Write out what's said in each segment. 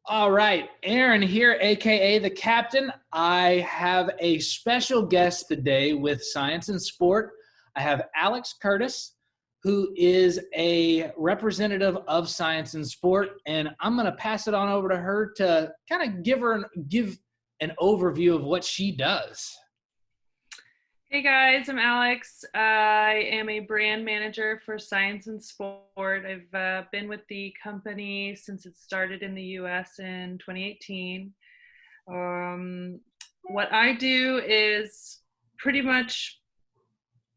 All right, Aaron here, aka the Captain. I have a special guest today with Science and Sport. I have Alex Curtis, who is a representative of Science and Sport, and I'm going to pass it on over to her to kind of give an overview of what she does. Hey guys, I'm Alex. I am a brand manager for Science and Sport. I've been with the company since it started in the US in 2018. What I do is pretty much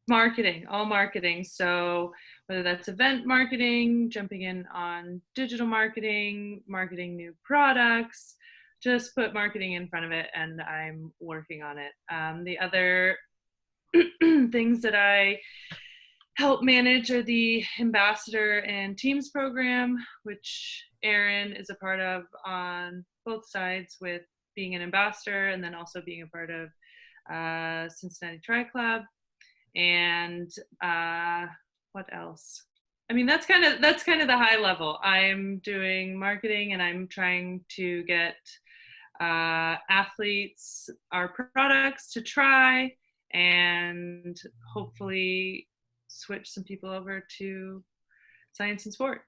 marketing, all marketing. So whether that's event marketing, jumping in on digital marketing, marketing new products, just put marketing in front of it and I'm working on it. The other things that I help manage are the ambassador and teams program, which Aaron is a part of on both sides with being an ambassador and then also being a part of Cincinnati Tri Club. And what else? I mean, that's kind of the high level. I'm doing marketing and I'm trying to get athletes our products to try and hopefully switch some people over to Science and Sport.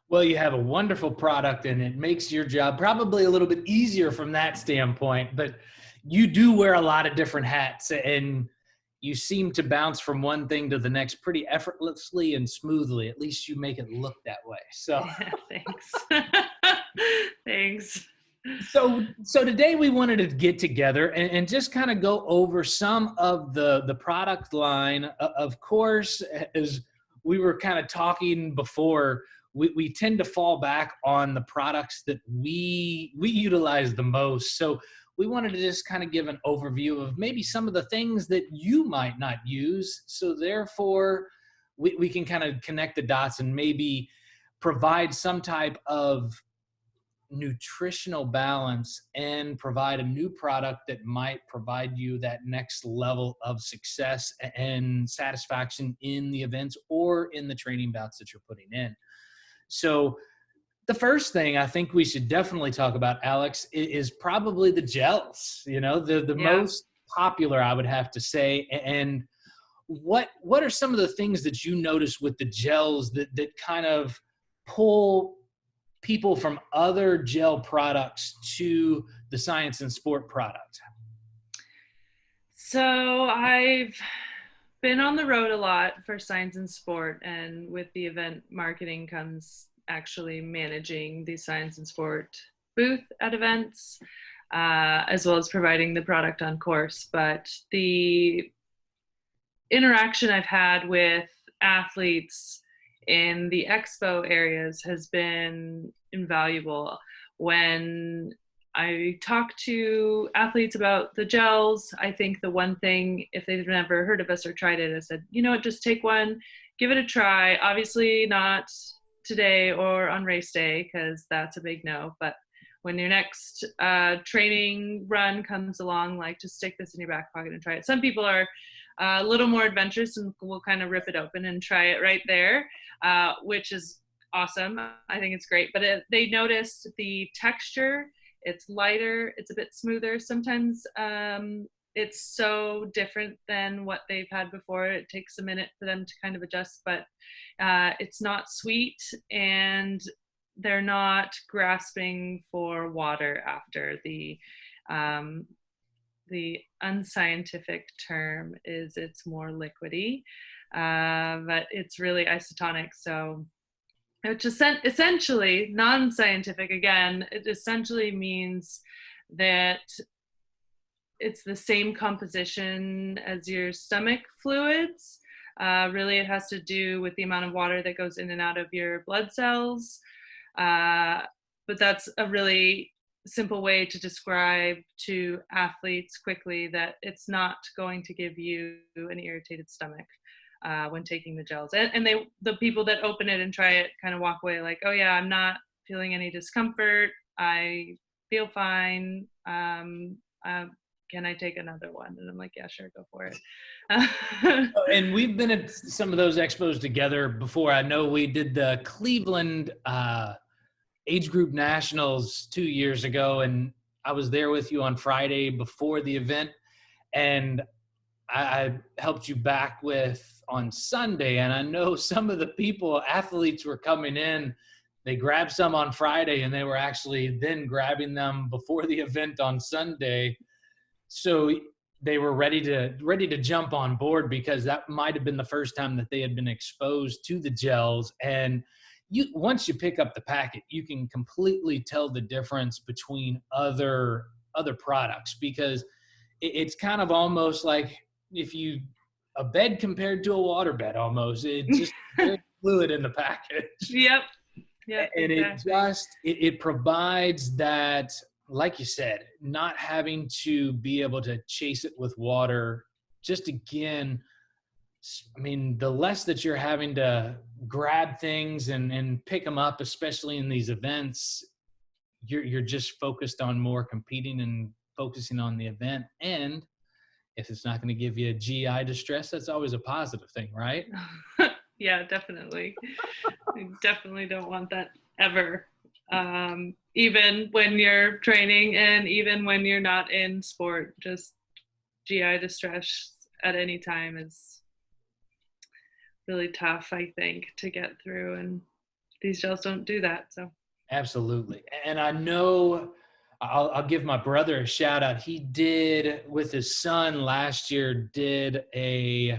Well, you have a wonderful product and it makes your job probably a little bit easier from that standpoint, but you do wear a lot of different hats and you seem to bounce from one thing to the next pretty effortlessly and smoothly. At least you make it look that way. So, yeah, thanks. Thanks. so today we wanted to get together and just kind of go over some of the product line. Of course, as we were kind of talking before, we tend to fall back on the products that we utilize the most. So we wanted to just kind of give an overview of maybe some of the things that you might not use. So therefore, we can kind of connect the dots and maybe provide some type of nutritional balance and provide a new product that might provide you that next level of success and satisfaction in the events or in the training bouts that you're putting in. So the first thing I think we should definitely talk about, Alex, is probably the gels, the Yeah. most popular, I would have to say. And what are some of the things that you notice with the gels that kind of pull people from other gel products to the Science and Sport product? So I've been on the road a lot for Science and Sport, and with the event marketing comes actually managing the Science and Sport booth at events, as well as providing the product on course. But the interaction I've had with athletes in the expo areas has been invaluable. When I talk to athletes about the gels, I think the one thing, if they've never heard of us or tried it, I said, just take one, give it a try. Obviously not today or on race day, because that's a big no. But when your next training run comes along, like just stick this in your back pocket and try it. Some people are a little more adventurous and will kind of rip it open and try it right there, which is awesome. I think it's great. But they noticed the texture. It's lighter. It's a bit smoother. Sometimes it's so different than what they've had before. It takes a minute for them to kind of adjust, but it's not sweet and they're not grasping for water after. The unscientific term is it's more liquidy, but it's really isotonic. So which is essentially non-scientific, again, it essentially means that it's the same composition as your stomach fluids. Really, it has to do with the amount of water that goes in and out of your blood cells. But that's a really simple way to describe to athletes quickly that it's not going to give you an irritated stomach when taking the gels. And the people that open it and try it kind of walk away like, oh yeah, I'm not feeling any discomfort. I feel fine. Can I take another one? And I'm like, yeah, sure, go for it. And we've been at some of those expos together before. I know we did the Cleveland age group nationals 2 years ago, and I was there with you on Friday before the event, and I helped you back with on Sunday. And I know some of the athletes were coming in, they grabbed some on Friday and they were actually then grabbing them before the event on Sunday. So they were ready to jump on board, because that might have been the first time that they had been exposed to the gels. And once you pick up the packet, you can completely tell the difference between other products, because it's kind of almost like a bed compared to a water bed almost. It's just very fluid in the package. Yep. Yeah, and exactly. it provides that, like you said, not having to be able to chase it with water. Just again, I mean, the less that you're having to grab things and pick them up, especially in these events, you're just focused on more competing and focusing on the event. And if it's not going to give you a GI distress, that's always a positive thing, right? Yeah, definitely. I definitely don't want that ever. Even when you're training and even when you're not in sport, just GI distress at any time is really tough, I think, to get through. And these gels don't do that. So Absolutely. And I know I'll give my brother a shout out. He did, with his son last year, he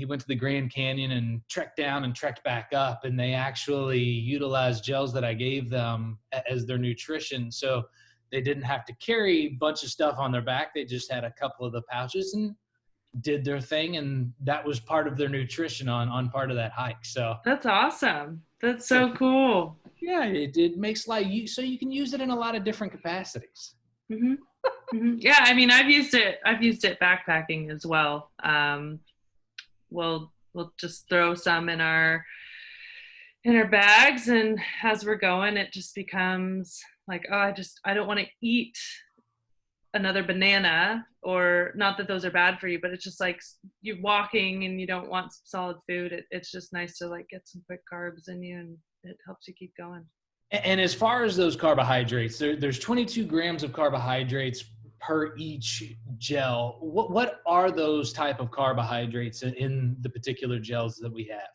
went to the Grand Canyon and trekked down and trekked back up, and they actually utilized gels that I gave them as their nutrition. So they didn't have to carry a bunch of stuff on their back. They just had a couple of the pouches and did their thing, and that was part of their nutrition on part of that hike. So that's awesome. That's so cool. Yeah, it makes life so you can use it in a lot of different capacities. Mm-hmm. Mm-hmm. Yeah, I mean, I've used it backpacking as well. We'll just throw some in our bags, and as we're going, it just becomes like, oh, I don't want to eat another banana, or not that those are bad for you, but it's just like you're walking and you don't want solid food. It's just nice to like get some quick carbs in you, and it helps you keep going. And as far as those carbohydrates, there's 22 grams of carbohydrates per each gel. What are those type of carbohydrates in the particular gels that we have?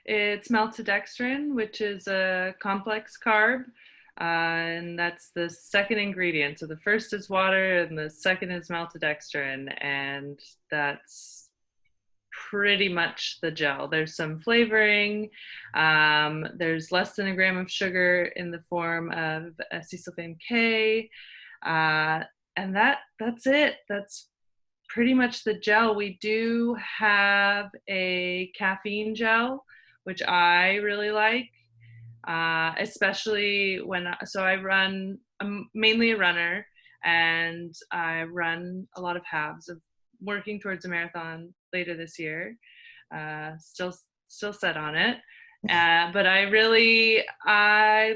It's maltodextrin, which is a complex carb, and that's the second ingredient. So the first is water and the second is maltodextrin, and that's pretty much the gel. There's some flavoring. There's less than a gram of sugar in the form of acesulfame K, and that's it. That's pretty much the gel. We do have a caffeine gel, which I really like, especially I'm mainly a runner, and I run a lot of halves, of working towards a marathon later this year. Still set on it. But I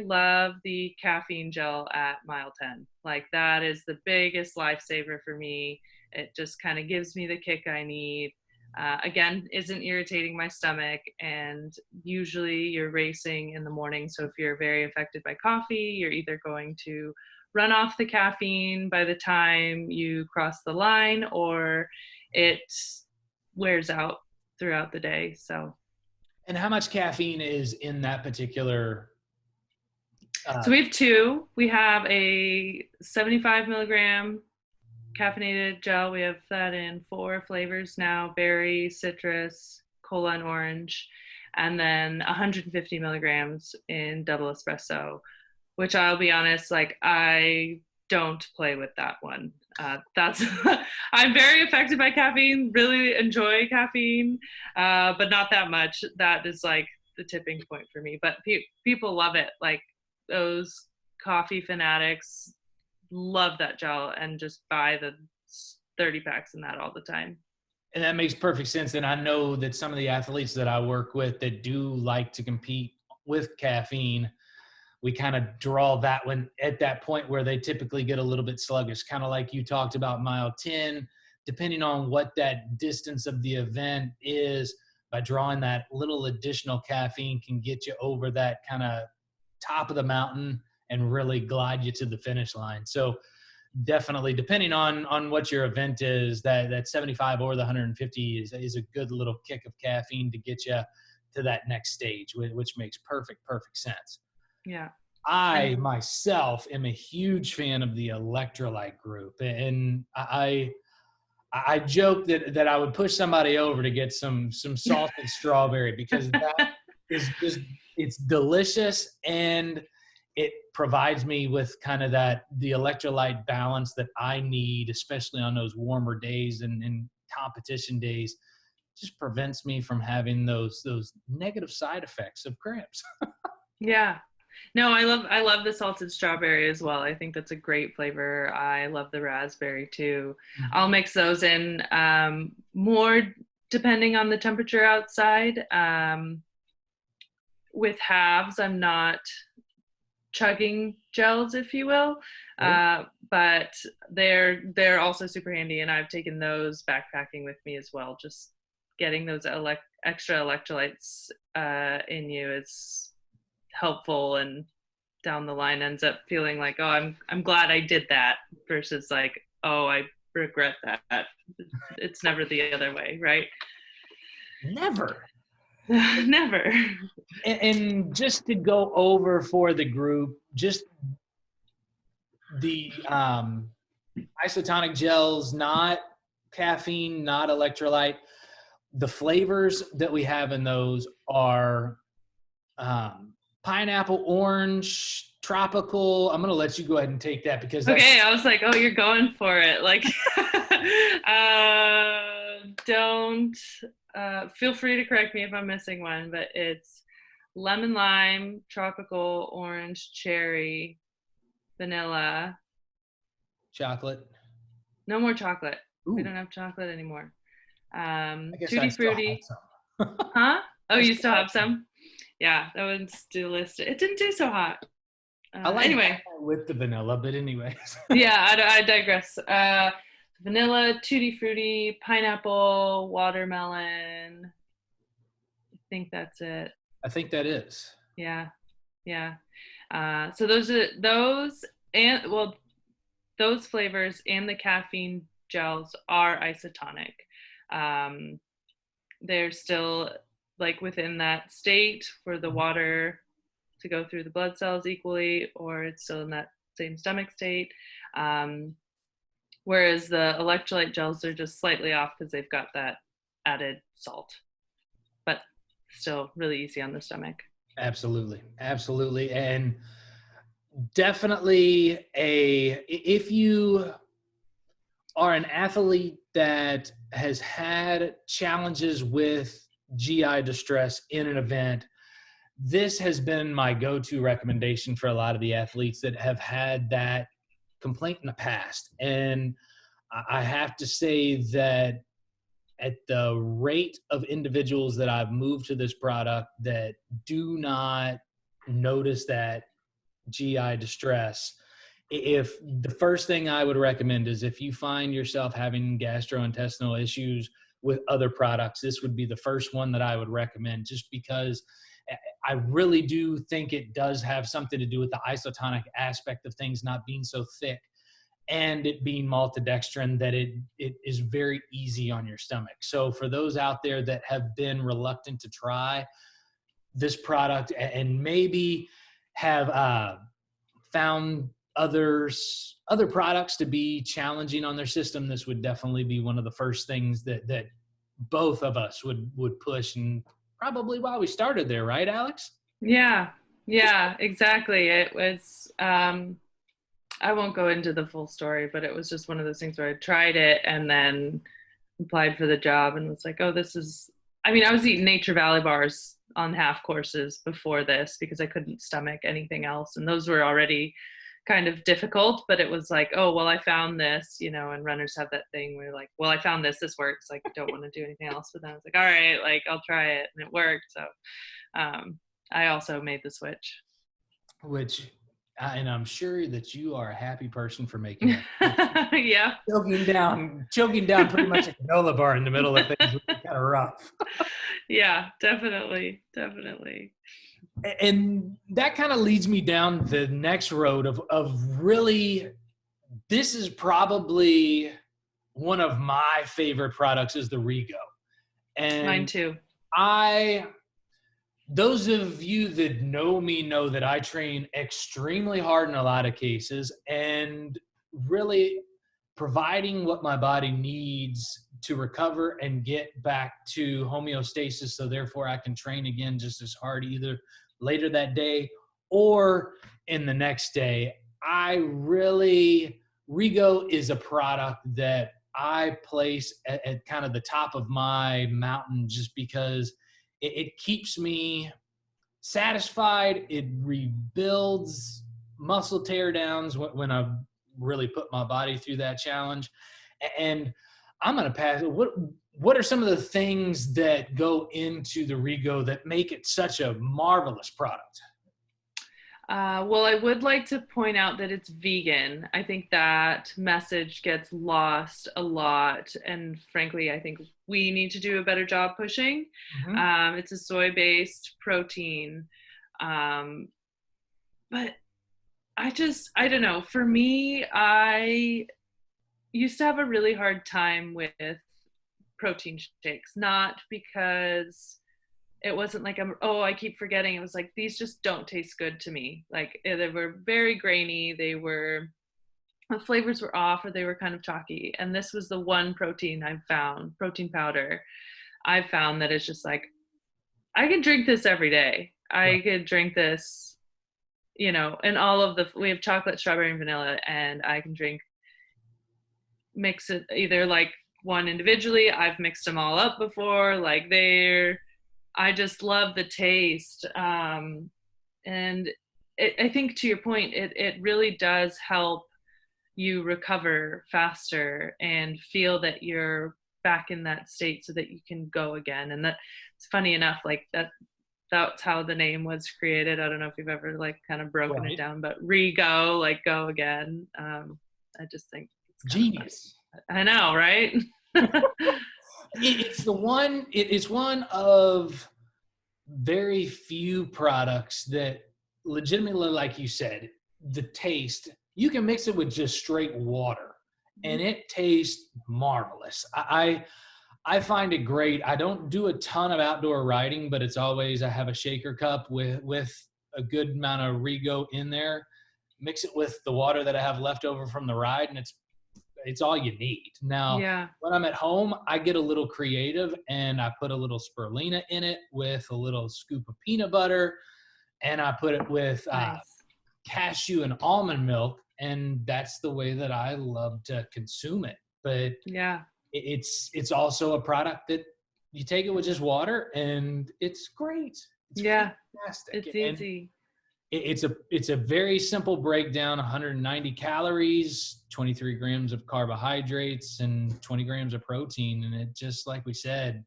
love the caffeine gel at mile 10. Like, that is the biggest lifesaver for me. It just kind of gives me the kick I need. Again, isn't irritating my stomach, and usually you're racing in the morning. So if you're very affected by coffee, you're either going to run off the caffeine by the time you cross the line, or it wears out throughout the day. So. And how much caffeine is in that particular? So we have two. We have a 75 milligram caffeinated gel. We have that in 4 flavors now: berry, citrus, cola, and orange. And then 150 milligrams in double espresso, which, I'll be honest, like, I don't play with that one. I'm very affected by caffeine, really enjoy caffeine, but not that much. That is like the tipping point for me. But people love it. Like, those coffee fanatics love that gel and just buy the 30 packs in that all the time. And that makes perfect sense. And I know that some of the athletes that I work with that do like to compete with caffeine, we kind of draw that one at that point where they typically get a little bit sluggish, kind of like you talked about mile 10, depending on what that distance of the event is. By drawing that little additional caffeine can get you over that kind of top of the mountain and really glide you to the finish line. So definitely, depending on what your event is, that 75 or the 150 is a good little kick of caffeine to get you to that next stage, which makes perfect sense. Yeah. I myself am a huge fan of the electrolyte group, and I joke that I would push somebody over to get some salted strawberry, because that is just, it's delicious, and it provides me with kind of the electrolyte balance that I need, especially on those warmer days and competition days. Just prevents me from having those negative side effects of cramps. Yeah. No, I love the salted strawberry as well. I think that's a great flavor. I love the raspberry too. Mm-hmm. I'll mix those in more depending on the temperature outside. With halves, I'm not chugging gels, if you will, but they're also super handy, and I've taken those backpacking with me as well. Just getting those extra electrolytes in you is helpful, and down the line ends up feeling like, oh, I'm glad I did that, versus like, oh, I regret that. It's never the other way, right? Never. Never. And just to go over for the group, just the isotonic gels, not caffeine, not electrolyte. The flavors that we have in those are pineapple, orange, tropical. I'm going to let you go ahead and take that, because okay, I was like, oh, you're going for it. Like, don't feel free to correct me if I'm missing one, but it's lemon, lime, tropical, orange, cherry, vanilla, chocolate. No more chocolate. Ooh. We don't have chocolate anymore. I guess Tutti Frutti. Huh? Oh, you still have some? Yeah, that one's still listed. It didn't do so hot. I like anyway, with the vanilla, but anyways. Yeah, I digress. Vanilla, Tutti Frutti, pineapple, watermelon. I think that's it. I think that is. Yeah. So those and well, those flavors and the caffeine gels are isotonic. They're still like within that state for the water to go through the blood cells equally, or it's still in that same stomach state. Whereas the electrolyte gels are just slightly off because they've got that added salt, but still really easy on the stomach. Absolutely. And definitely if you are an athlete that has had challenges with GI distress in an event, this has been my go-to recommendation for a lot of the athletes that have had that complaint in the past. And I have to say that at the rate of individuals that I've moved to this product that do not notice that GI distress, if the first thing I would recommend is if you find yourself having gastrointestinal issues with other products, this would be the first one that I would recommend, just because I really do think it does have something to do with the isotonic aspect of things not being so thick and it being maltodextrin, that it is very easy on your stomach. So for those out there that have been reluctant to try this product and maybe have found other products to be challenging on their system, this would definitely be one of the first things that both of us would push, and probably why we started there, right, Alex? Yeah, exactly. It was, I won't go into the full story, but it was just one of those things where I tried it and then applied for the job and was like, oh, I was eating Nature Valley bars on half courses before this because I couldn't stomach anything else. And those were already kind of difficult, but it was like, oh, well, I found this, and runners have that thing where like, well, I found this works. Like, I don't want to do anything else. But then I was like, all right, like I'll try it, and it worked. So I also made the switch. And I'm sure that you are a happy person for making it. Yeah. Choking down pretty much a granola bar in the middle of things would be kind of rough. Yeah, definitely. And that kind of leads me down the next road of really, this is probably one of my favorite products is the Rego. Mine And too. I, those of you that know me know that I train extremely hard in a lot of cases, and really providing what my body needs to recover and get back to homeostasis. So therefore I can train again just as hard either later that day or in the next day. I really, Rego is a product that I place at kind of the top of my mountain just because it keeps me satisfied. It rebuilds muscle teardowns when I really put my body through that challenge. And I'm going to pass. What are some of the things that go into the Rego that make it such a marvelous product? Well, I would like to point out that it's vegan. I think that message gets lost a lot. And frankly, I think we need to do a better job pushing. Mm-hmm. It's a soy-based protein. But I don't know. For me, I used to have a really hard time with protein shakes, not because it wasn't like I keep forgetting. It was like, these just don't taste good to me. Like they were very grainy. The flavors were off, or they were kind of chalky. And this was the one protein protein powder I've found that is just like, I could drink this every day. I could drink this, and we have chocolate, strawberry, and vanilla, and I can mix it either like one individually. I've mixed them all up before. I just love the taste. And I think, to your point, it really does help you recover faster and feel that you're back in that state so that you can go again. And it's funny enough, like that's how the name was created. I don't know if you've ever like kind of broken it down, but Rego, like go again. I just think it's genius. I know, right? It's one of very few products that legitimately, like you said, the taste, you can mix it with just straight water and it tastes marvelous. I find it great. I don't do a ton of outdoor riding, but it's always, I have a shaker cup with a good amount of Rego in there, mix it with the water that I have left over from the ride, and it's all you need. Now, when I'm at home, I get a little creative and I put a little spirulina in it with a little scoop of peanut butter, and I put it with cashew and almond milk, and that's the way that I love to consume it. But it's also a product that you take it with just water and it's great. It's fantastic. It's easy. It's a very simple breakdown: 190 calories, 23 grams of carbohydrates, and 20 grams of protein. And it, just like we said,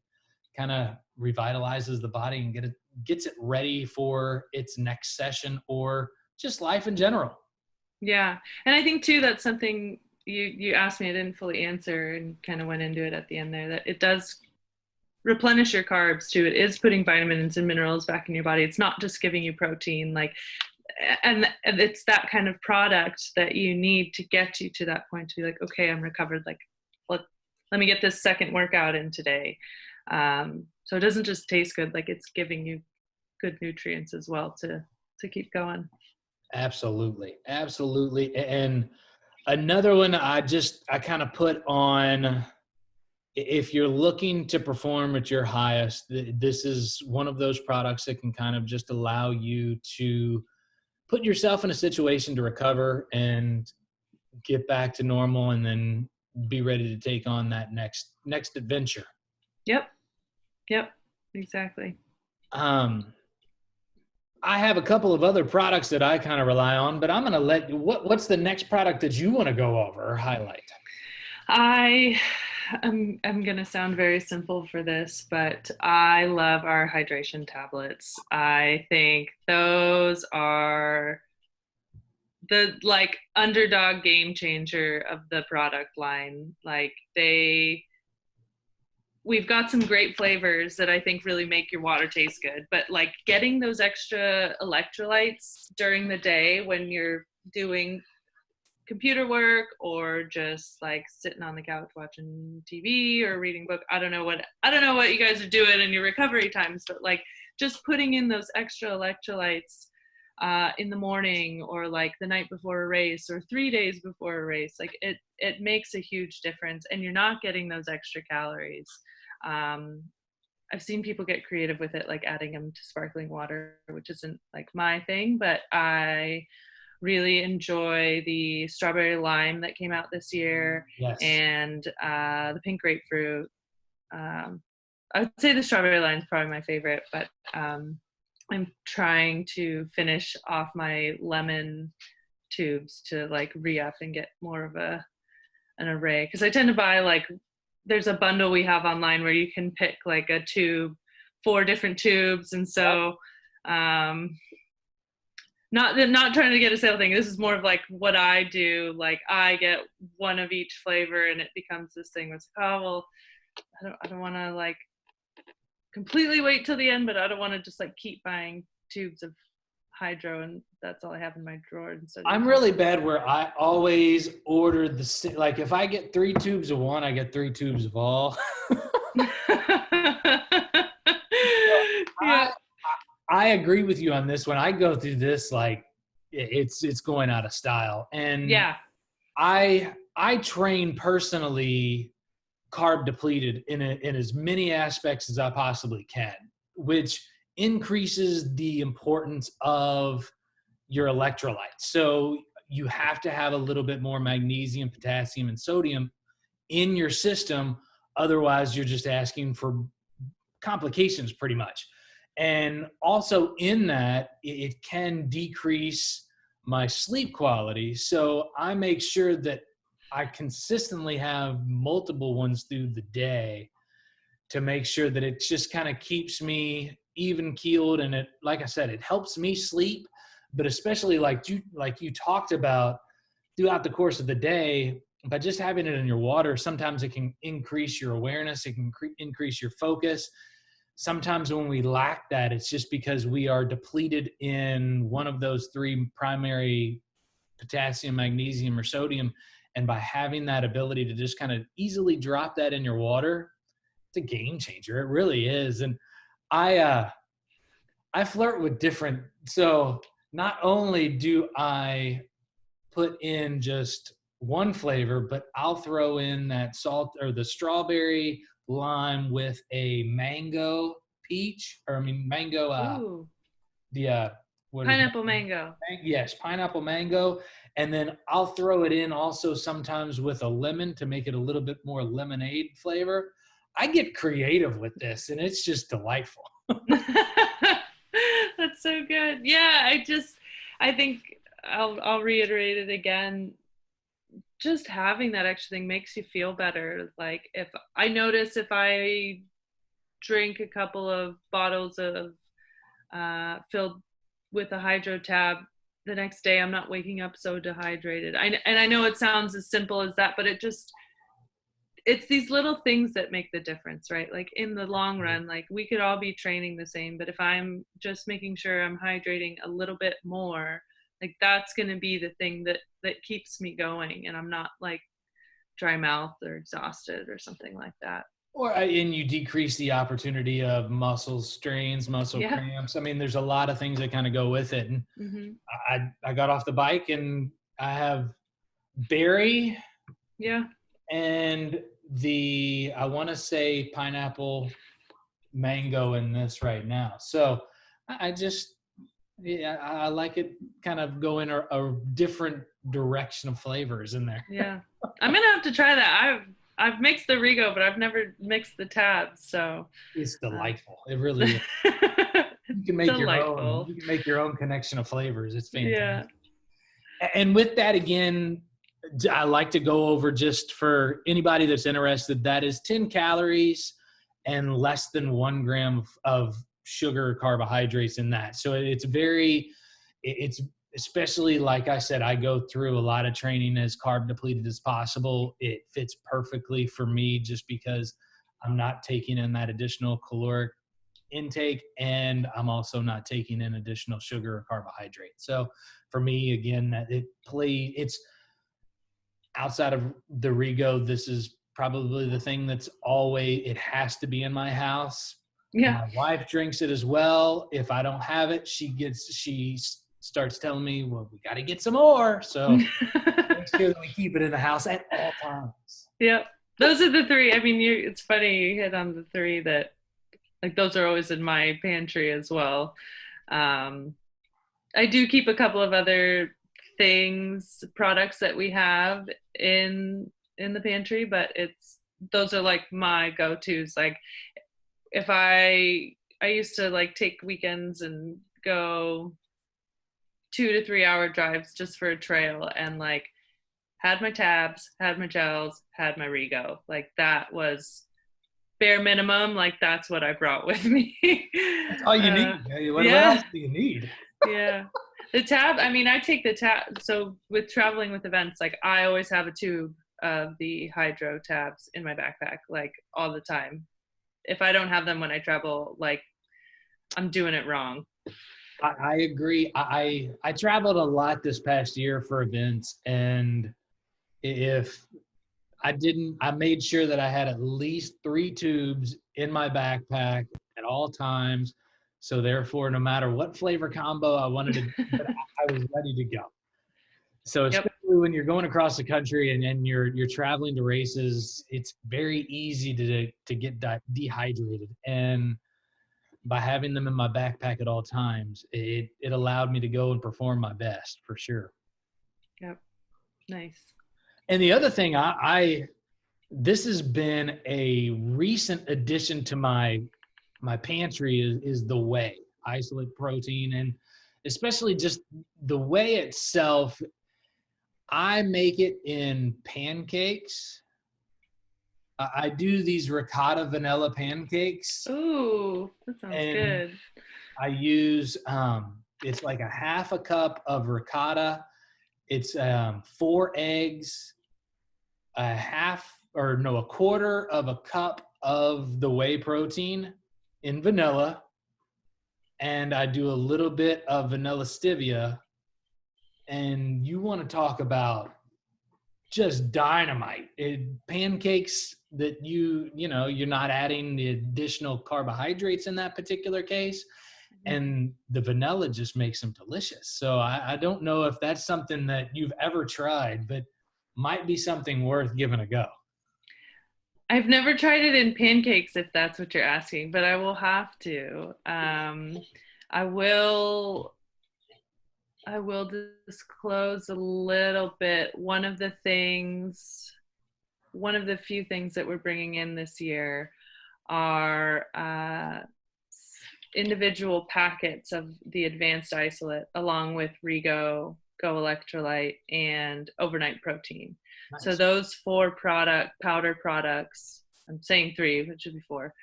kind of revitalizes the body and gets it ready for its next session or just life in general. Yeah. And I think too, that's something you asked me, I didn't fully answer and kind of went into it at the end there, that it does replenish your carbs too. It is putting vitamins and minerals back in your body. It's not just giving you protein, and it's that kind of product that you need to get you to that point to be like, okay, I'm recovered. Like, let me get this second workout in today. So it doesn't just taste good, like it's giving you good nutrients as well to keep going. Absolutely. And another one I kind of put on, if you're looking to perform at your highest, this is one of those products that can kind of just allow you to put yourself in a situation to recover and get back to normal and then be ready to take on that next adventure. Yep, exactly. I have a couple of other products that I kind of rely on, but I'm going to let you, what's the next product that you want to go over or highlight? I'm going to sound very simple for this, but I love our hydration tablets. I think those are the underdog game changer of the product line. Like they we've got some great flavors that I think really make your water taste good. But like getting those extra electrolytes during the day when you're doing computer work or just like sitting on the couch watching TV or reading book. I don't know what you guys are doing in your recovery times, but like just putting in those extra electrolytes in the morning or like the night before a race or 3 days before a race, like it makes a huge difference, and you're not getting those extra calories. I've seen people get creative with it, like adding them to sparkling water, which isn't like my thing, but I really enjoy the strawberry lime that came out this year. Yes. And the pink grapefruit. I would say the strawberry lime is probably my favorite, but I'm trying to finish off my lemon tubes to like re-up and get more of an array, because I tend to buy like, there's a bundle we have online where you can pick like a tube, 4 different tubes, and so not trying to get a sale thing. This is more of like what I do. Like I get one of each flavor, and it becomes this thing with, oh well, I don't want to like completely wait till the end, but I don't want to just like keep buying tubes of hydro and that's all I have in my drawer. I'm really bad where I always order like if I get 3 tubes of one, I get 3 tubes of all. Yeah. I agree with you on this one. I go through this like it's going out of style. And yeah, I train personally carb depleted in as many aspects as I possibly can, which increases the importance of your electrolytes. So you have to have a little bit more magnesium, potassium, and sodium in your system. Otherwise, you're just asking for complications pretty much. And also in that, it can decrease my sleep quality. So I make sure that I consistently have multiple ones through the day to make sure that it just kind of keeps me even keeled. And it, like I said, it helps me sleep, but especially like you talked about throughout the course of the day, by just having it in your water, sometimes it can increase your awareness. It can increase your focus. Sometimes when we lack that, it's just because we are depleted in one of those 3 primary potassium, magnesium, or sodium. And by having that ability to just kind of easily drop that in your water, it's a game changer. It really is. And I flirt with different. So not only do I put in just one flavor, but I'll throw in that salt or the strawberry lime with a mango peach, or mango. Pineapple mango. Yes, pineapple mango. And then I'll throw it in also sometimes with a lemon to make it a little bit more lemonade flavor. I get creative with this, and it's just delightful. That's so good. Yeah, I think I'll reiterate it again. Just having that extra thing makes you feel better. Like if I notice if I drink a couple of bottles of filled with a hydro tab, the next day I'm not waking up so dehydrated. And I know it sounds as simple as that, but it's these little things that make the difference, right? Like in the long run, like we could all be training the same, but if I'm just making sure I'm hydrating a little bit more, like that's going to be the thing that keeps me going, and I'm not like dry mouth or exhausted or something like that. And you decrease the opportunity of muscle strains, muscle cramps. I mean, there's a lot of things that kind of go with it. And I got off the bike and I have berry. Yeah. And I want to say pineapple mango in this right now. So I like it kind of go in a different direction of flavors in there. Yeah. I'm going to have to try that. I've mixed the Rego, but I've never mixed the tabs. So it's delightful. It really is. You can make your own connection of flavors. It's fantastic. Yeah. And with that, again, I like to go over, just for anybody that's interested, that is 10 calories and less than 1 gram of sugar or carbohydrates in that. So it's especially, like I said, I go through a lot of training as carb depleted as possible. It fits perfectly for me just because I'm not taking in that additional caloric intake, and I'm also not taking in additional sugar or carbohydrate. So for me, again, it's outside of the Rego, this is probably the thing that's always, it has to be in my house. Yeah. My wife drinks it as well. If I don't have it, she starts telling me, well, we got to get some more. So make sure that we keep it in the house at all times. Yep. Those are the three. I mean, it's funny you hit on the three that, like, those are always in my pantry as well. I do keep a couple of other products that we have in the pantry, but those are like my go-tos. Like, if I used to like take weekends and go 2 to 3 hour drives just for a trail, and like had my tabs, had my gels, had my Rego. Like, that was bare minimum. Like, that's what I brought with me. That's all you need. What else do you need? Yeah. The tab, I mean, I take the tab. So with traveling with events, like, I always have a tube of the hydro tabs in my backpack, like, all the time. If I don't have them when I travel, like, I'm doing it wrong. I agree. I traveled a lot this past year for events, and if I made sure that I had at least 3 tubes in my backpack at all times. So therefore, no matter what flavor combo I wanted to, I was ready to go. So especially when you're going across the country and you're traveling to races, it's very easy to get dehydrated. And by having them in my backpack at all times, it allowed me to go and perform my best, for sure. Yep. Nice. And the other thing, this has been a recent addition to my pantry is the whey, isolate protein, and especially just the whey itself. I make it in pancakes. I do these ricotta vanilla pancakes. Ooh, that sounds good. I use, it's like a half a cup of ricotta. It's 4 eggs, a quarter of a cup of the whey protein in vanilla. And I do a little bit of vanilla stevia. And you want to talk about just dynamite. Pancakes that you're not adding the additional carbohydrates in that particular case. And the vanilla just makes them delicious. So I don't know if that's something that you've ever tried, but might be something worth giving a go. I've never tried it in pancakes, if that's what you're asking, but I will have to. I will disclose a little bit. One of the few things that we're bringing in this year are individual packets of the advanced isolate, along with Rego, Go Electrolyte, and overnight protein. Nice. So those 4 powder products, I'm saying 3, which should be 4,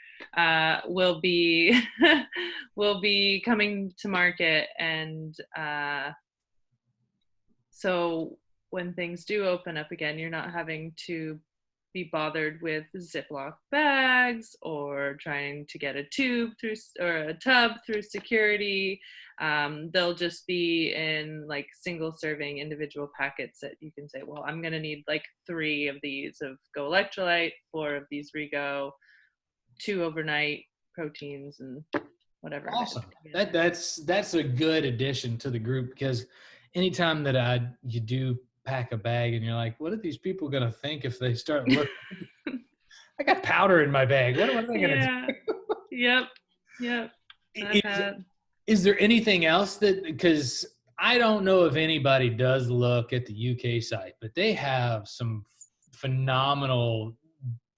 will be coming to market. And so when things do open up again, you're not having to be bothered with Ziploc bags or trying to get a tube through or a tub through security. They'll just be in like single serving individual packets that you can say, well, I'm going to need like 3 of these of Go Electrolyte, 4 of these Rego, 2 overnight proteins, and whatever. Awesome. That's a good addition to the group, because anytime that you do pack a bag and you're like, what are these people going to think if they start looking? I got powder in my bag. What are they going to do? Yep. Is there anything else because I don't know if anybody does look at the UK site, but they have some phenomenal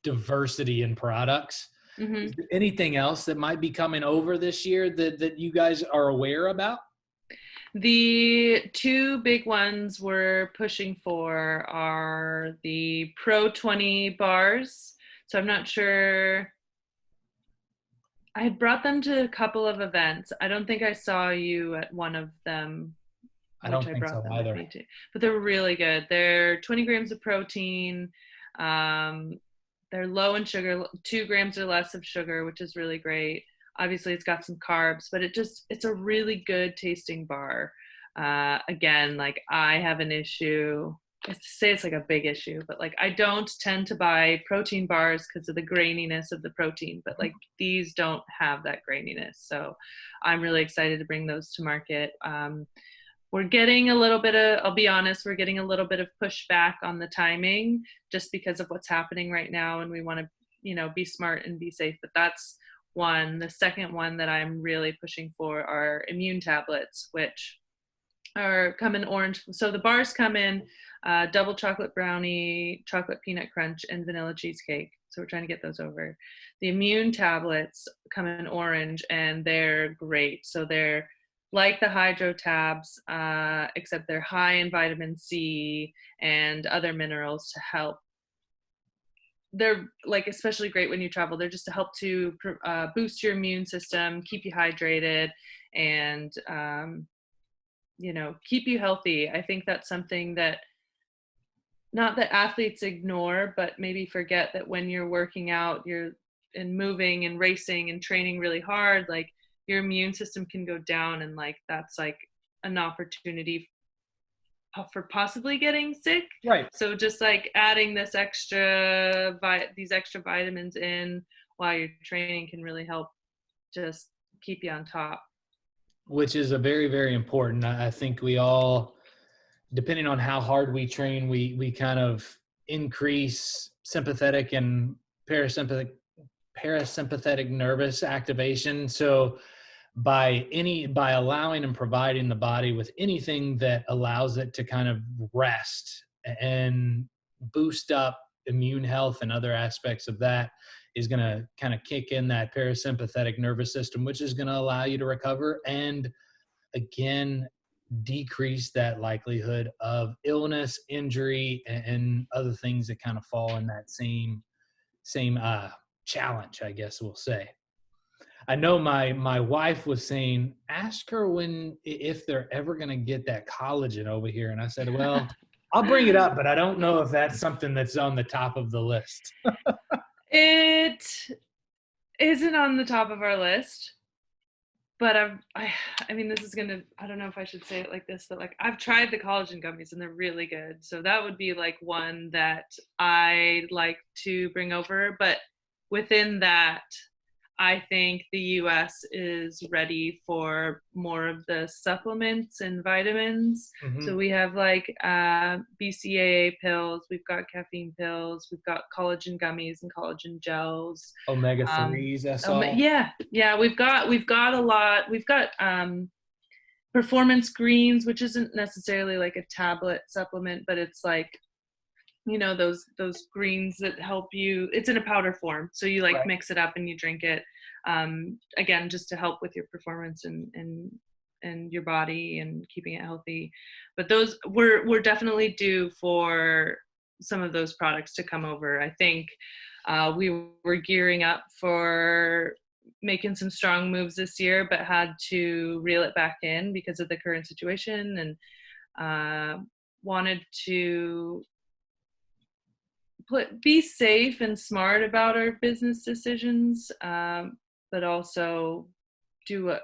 diversity in products. Mm-hmm. Is there anything else that might be coming over this year that you guys are aware about? The 2 big ones we're pushing for are the Pro 20 bars. So I'm not sure. I had brought them to a couple of events. I don't think I saw you at one of them. I don't think so either. But they're really good. They're 20 grams of protein, they're low in sugar, 2 grams or less of sugar, which is really great. Obviously it's got some carbs, but it's a really good tasting bar. Again, like I have an issue, I say it's like a big issue, but like I don't tend to buy protein bars because of the graininess of the protein, but like these don't have that graininess. So I'm really excited to bring those to market. We're getting a little bit of, I'll be honest, we're getting a little bit of pushback on the timing just because of what's happening right now. And we want to, be smart and be safe, but that's one. The second one that I'm really pushing for are immune tablets, which come in orange. So the bars come in double chocolate brownie, chocolate peanut crunch, and vanilla cheesecake. So we're trying to get those over. The immune tablets come in orange, and they're great. So they're like the Hydro Tabs, except they're high in vitamin C and other minerals to help. They're like especially great when you travel. They're just to help to boost your immune system, keep you hydrated, and keep you healthy. I think that's something that not that athletes ignore, but maybe forget that when you're working out, you're and moving and racing and training really hard, like your immune system can go down, and like that's like an opportunity for possibly getting sick. Right. So just like adding these extra vitamins in while you're training can really help just keep you on top. Which is a very, very important. I think we all, depending on how hard we train, we kind of increase sympathetic and parasympathetic nervous activation. So by allowing and providing the body with anything that allows it to kind of rest and boost up immune health and other aspects of that is going to kind of kick in that parasympathetic nervous system, which is going to allow you to recover and again decrease that likelihood of illness, injury, and other things that kind of fall in that same challenge, I guess we'll say. I know my wife was saying, ask her if they're ever going to get that collagen over here. And I said, well, I'll bring it up, but I don't know if that's something that's on the top of the list. It isn't on the top of our list, but I mean, this is I don't know if I should say it like this, but like I've tried the collagen gummies and they're really good. So that would be like one that I like to bring over. But within that, I think the US is ready for more of the supplements and vitamins. Mm-hmm. So we have like BCAA pills, we've got caffeine pills, we've got collagen gummies and collagen gels. Omega-3s, that's all. Yeah, we've got a lot. We've got performance greens, which isn't necessarily like a tablet supplement, but it's like those greens that help you. It's in a powder form, so you like mix it up and you drink it, again just to help with your performance and your body and keeping it healthy. But those we're definitely due for some of those products to come over. I think we were gearing up for making some strong moves this year, but had to reel it back in because of the current situation, and wanted to be safe and smart about our business decisions, but also do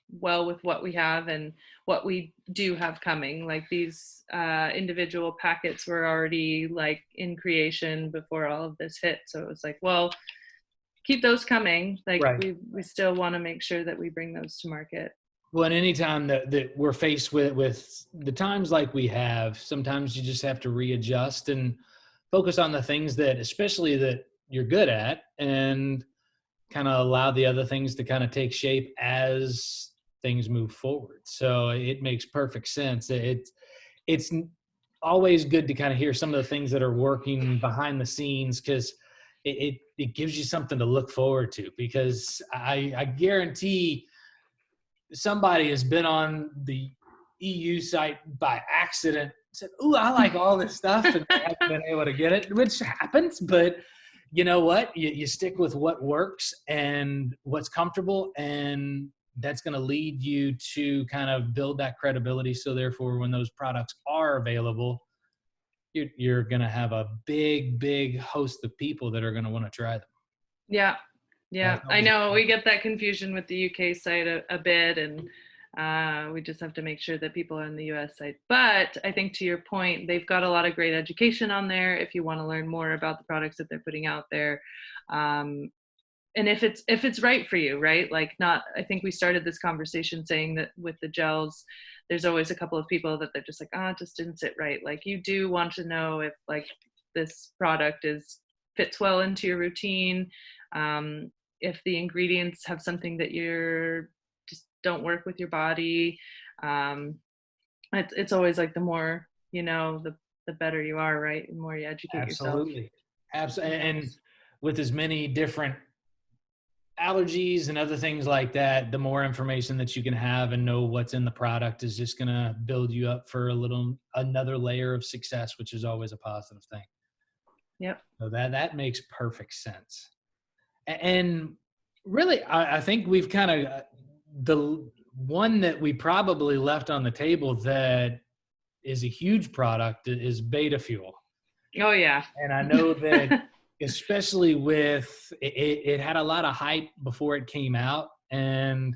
well with what we have and what we do have coming. Like these individual packets were already like in creation before all of this hit, so it was like, well, keep those coming. Like we still want to make sure that we bring those to market. Well, and anytime that we're faced with the times like we have, sometimes you just have to readjust and focus on the things that, especially that you're good at, and kind of allow the other things to kind of take shape as things move forward. So it makes perfect sense. It's always good to kind of hear some of the things that are working behind the scenes, because it gives you something to look forward to, because I guarantee somebody has been on the EU site by accident, said, "Ooh, I like all this stuff," and they haven't been able to get it, which happens. But you know what? You stick with what works and what's comfortable, and that's going to lead you to kind of build that credibility. So therefore, when those products are available, you're going to have a big host of people that are going to want to try them. Yeah. Yeah. That's I always know we get that confusion with the UK site a bit, and we just have to make sure that people are in the US site. But I think to your point, they've got a lot of great education on there if you want to learn more about the products that they're putting out there. Um, and if it's right for you, right? Like, not, I think we started this conversation saying that with the gels, there's always a couple of people that they're just like, it just didn't sit right. Like, you do want to know if like this product fits well into your routine. If the ingredients have something that you're just don't work with your body. It's always like the more you know, the better you are, right? The more you educate yourself. absolutely. Absolutely. And with as many different allergies and other things like that, the more information that you can have and know what's in the product is just going to build you up for another layer of success, which is always a positive thing. Yep. So that makes perfect sense. And really, I think we've kind of, the one that we probably left on the table that is a huge product is Beta Fuel. Oh yeah. And I know that especially with it had a lot of hype before it came out, and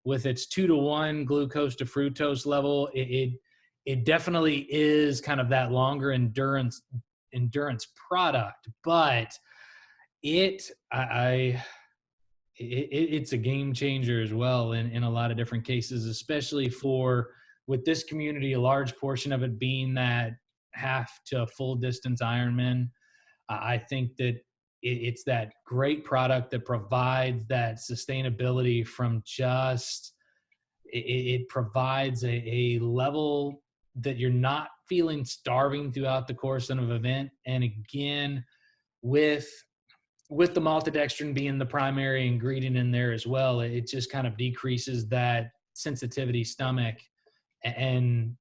with its 2-to-1 glucose to fructose level, it definitely is kind of that longer endurance product, but it's a game changer as well in a lot of different cases, especially with this community, a large portion of it being that half to full distance Ironman. I think that it's that great product that provides that sustainability from just, it provides a level that you're not feeling starving throughout the course of an event. And again, with the maltodextrin being the primary ingredient in there as well, it just kind of decreases that sensitivity stomach. And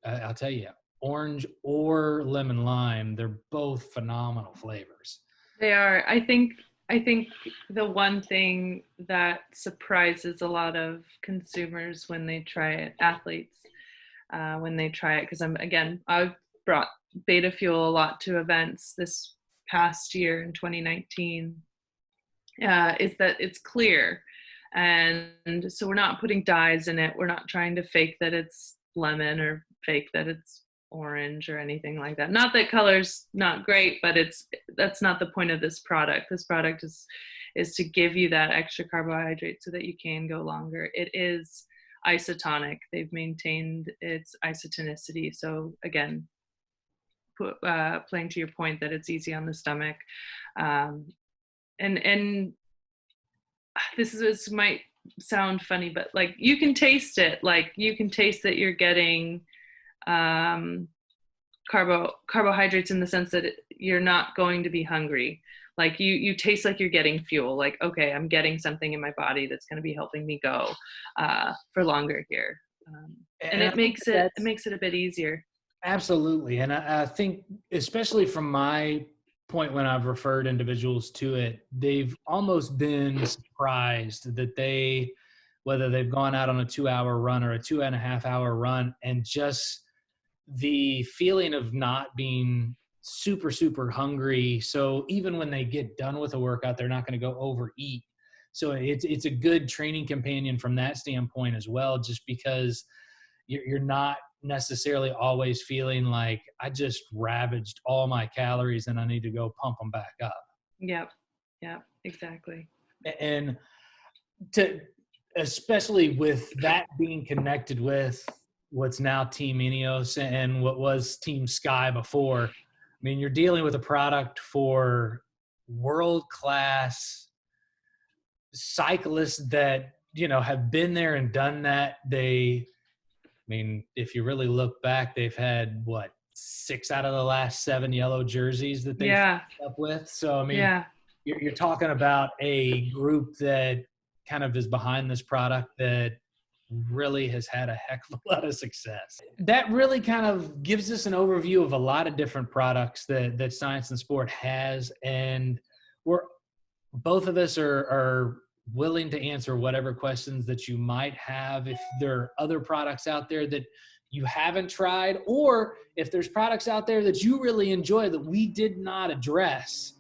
I'll tell you, orange or lemon lime, they're both phenomenal flavors. They are. I think the one thing that surprises a lot of consumers when they try it, athletes, when they try it, because I've brought Beta Fuel a lot to events this past year in 2019, is that it's clear. And so we're not putting dyes in it. We're not trying to fake that it's lemon or fake that it's orange or anything like that. Not that color's not great, but that's not the point of this product. This product is to give you that extra carbohydrate so that you can go longer. It is isotonic. They've maintained its isotonicity. So again, playing to your point that it's easy on the stomach. And this might sound funny, but like, you can taste it. Like, you can taste that you're getting carbohydrates, in the sense that you're not going to be hungry. Like, you taste like you're getting fuel. Like, okay, I'm getting something in my body that's going to be helping me go for longer here. And it makes it a bit easier. Absolutely. And I think, especially from my point, when I've referred individuals to it, they've almost been surprised that whether they've gone out on a 2-hour run or a 2.5-hour run, and just the feeling of not being super hungry. So even when they get done with a workout, they're not going to go overeat. So it's a good training companion from that standpoint as well, just because you're not necessarily always feeling like, I just ravaged all my calories and I need to go pump them back up. Yep, exactly. And especially with that being connected with what's now Team Ineos and what was Team Sky before, I mean, you're dealing with a product for world-class cyclists that, have been there and done that. If you really look back, they've had 6 out of the last 7 yellow jerseys that they've up with. So, you're talking about a group that kind of is behind this product that really has had a heck of a lot of success. That really kind of gives us an overview of a lot of different products that Science and Sport has. And both of us are willing to answer whatever questions that you might have. If there are other products out there that you haven't tried, or if there's products out there that you really enjoy that we did not address,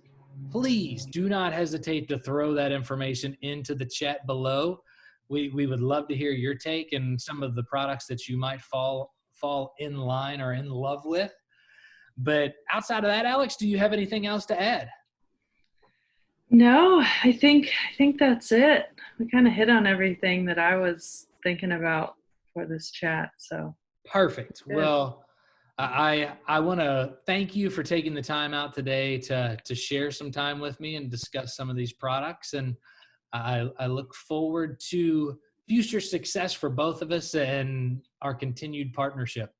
please do not hesitate to throw that information into the chat below. We would love to hear your take and some of the products that you might fall in line or in love with. But outside of that, Alex, do you have anything else to add? No, I think that's it. We kind of hit on everything that I was thinking about for this chat. So Perfect. good. Well, I want to thank you for taking the time out today to share some time with me and discuss some of these products. And I look forward to future success for both of us and our continued partnership.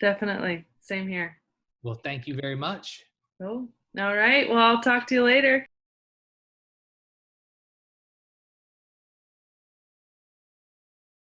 Definitely. Same here. Well, thank you very much. Cool. All right. Well, I'll talk to you later.